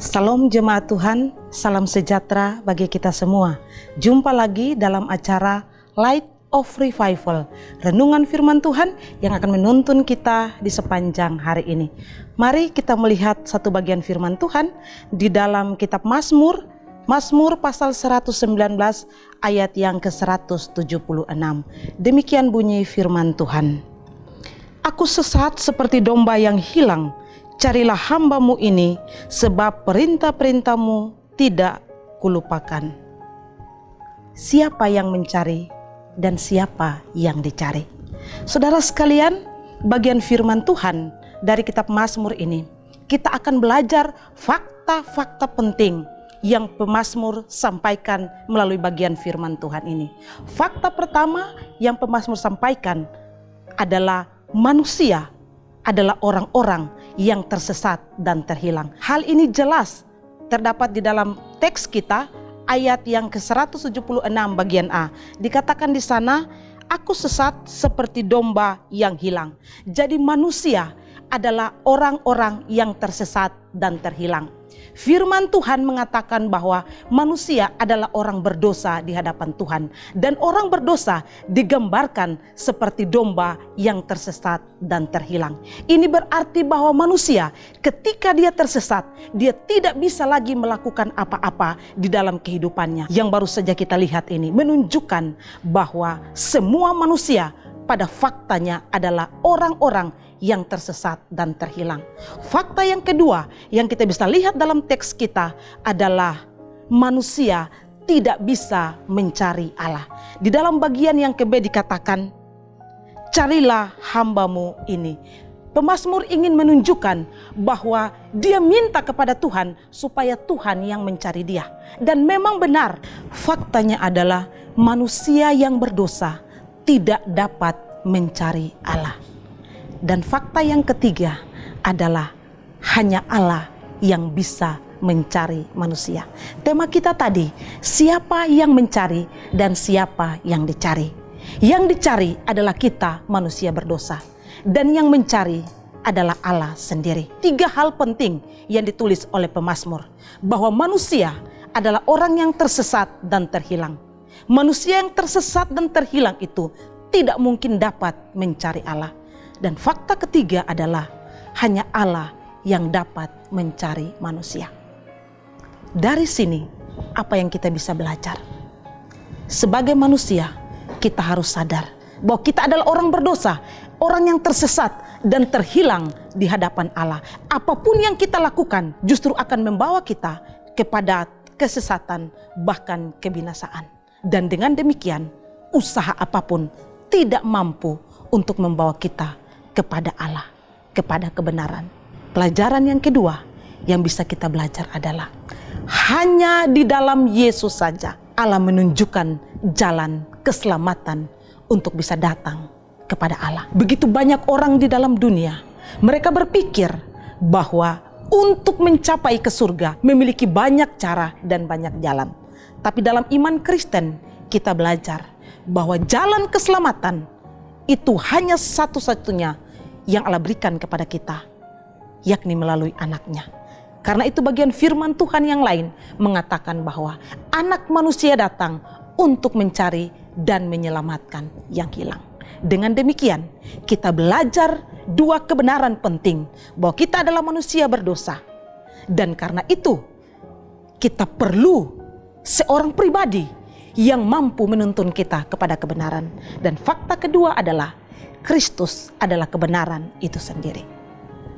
Salam jemaat Tuhan, salam sejahtera bagi kita semua. Jumpa lagi dalam acara Light of Revival, renungan firman Tuhan yang akan menuntun kita di sepanjang hari ini. Mari kita melihat satu bagian firman Tuhan di dalam kitab Mazmur pasal 119 ayat yang ke-176. Demikian bunyi firman Tuhan. Aku sesat seperti domba yang hilang. Carilah hamba-Mu ini, sebab perintah-perintah-Mu tidak kulupakan. Siapa yang mencari dan siapa yang dicari? Saudara sekalian, bagian firman Tuhan dari kitab Mazmur ini, kita akan belajar fakta-fakta penting yang pemazmur sampaikan melalui bagian firman Tuhan ini. Fakta pertama yang pemazmur sampaikan adalah manusia adalah orang-orang yang tersesat dan terhilang. Hal ini jelas terdapat di dalam teks kita ayat yang ke-176 bagian A. Dikatakan di sana, aku sesat seperti domba yang hilang. Jadi manusia adalah orang-orang yang tersesat dan terhilang. Firman Tuhan mengatakan bahwa manusia adalah orang berdosa di hadapan Tuhan. Dan orang berdosa digambarkan seperti domba yang tersesat dan terhilang. Ini berarti bahwa manusia ketika dia tersesat, dia tidak bisa lagi melakukan apa-apa di dalam kehidupannya. Yang baru saja kita lihat ini menunjukkan bahwa semua manusia pada faktanya adalah orang-orang yang tersesat dan terhilang. Fakta yang kedua yang kita bisa lihat dalam teks kita adalah manusia tidak bisa mencari Allah. Di dalam bagian yang ke-B dikatakan, carilah hamba-Mu ini. Pemazmur ingin menunjukkan bahwa dia minta kepada Tuhan supaya Tuhan yang mencari dia. Dan memang benar, faktanya adalah manusia yang berdosa tidak dapat mencari Allah. Dan fakta yang ketiga adalah hanya Allah yang bisa mencari manusia. Tema kita tadi, siapa yang mencari dan siapa yang dicari. Yang dicari adalah kita manusia berdosa. Dan yang mencari adalah Allah sendiri. 3 hal penting yang ditulis oleh pemazmur. Bahwa manusia adalah orang yang tersesat dan terhilang. Manusia yang tersesat dan terhilang itu tidak mungkin dapat mencari Allah. Dan fakta ketiga adalah hanya Allah yang dapat mencari manusia. Dari sini apa yang kita bisa belajar? Sebagai manusia kita harus sadar bahwa kita adalah orang berdosa, orang yang tersesat dan terhilang di hadapan Allah. Apapun yang kita lakukan justru akan membawa kita kepada kesesatan bahkan kebinasaan. Dan dengan demikian usaha apapun tidak mampu untuk membawa kita kepada Allah, kepada kebenaran. Pelajaran yang kedua yang bisa kita belajar adalah hanya di dalam Yesus saja Allah menunjukkan jalan keselamatan untuk bisa datang kepada Allah. Begitu banyak orang di dalam dunia, mereka berpikir bahwa untuk mencapai ke surga memiliki banyak cara dan banyak jalan. Tapi dalam iman Kristen kita belajar bahwa jalan keselamatan itu hanya satu-satunya yang Allah berikan kepada kita, yakni melalui anaknya. Karena itu bagian firman Tuhan yang lain mengatakan bahwa anak manusia datang untuk mencari dan menyelamatkan yang hilang. Dengan demikian kita belajar 2 kebenaran penting, bahwa kita adalah manusia berdosa. Dan karena itu kita perlu seorang pribadi yang mampu menuntun kita kepada kebenaran. Dan fakta kedua adalah Kristus adalah kebenaran itu sendiri.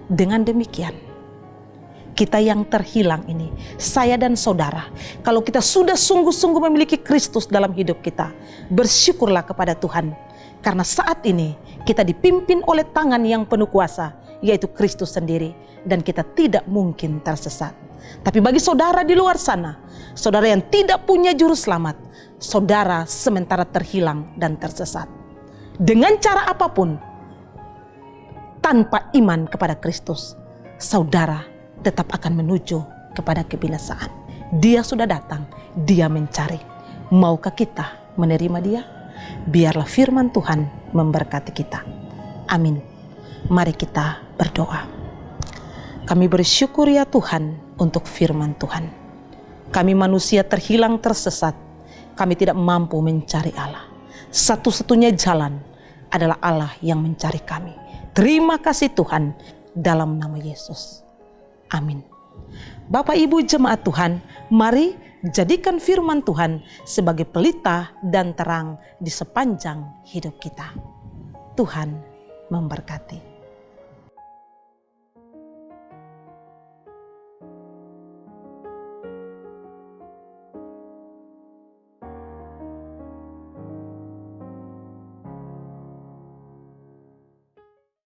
Dengan demikian, kita yang terhilang ini, saya dan saudara, kalau kita sudah sungguh-sungguh memiliki Kristus dalam hidup kita, bersyukurlah kepada Tuhan. Karena saat ini kita dipimpin oleh tangan yang penuh kuasa, yaitu Kristus sendiri. Dan kita tidak mungkin tersesat. Tapi bagi saudara di luar sana, saudara yang tidak punya juru selamat, saudara sementara terhilang dan tersesat. Dengan cara apapun, tanpa iman kepada Kristus, saudara tetap akan menuju kepada kebinasaan. Dia sudah datang, dia mencari. Maukah kita menerima dia? Biarlah firman Tuhan memberkati kita. Amin. Mari kita berdoa. Kami bersyukur ya Tuhan, untuk firman Tuhan. Kami manusia terhilang tersesat, kami tidak mampu mencari Allah. Satu-satunya jalan adalah Allah yang mencari kami. Terima kasih Tuhan, dalam nama Yesus. Amin. Bapak Ibu jemaat Tuhan, mari jadikan firman Tuhan sebagai pelita dan terang di sepanjang hidup kita. Tuhan memberkati.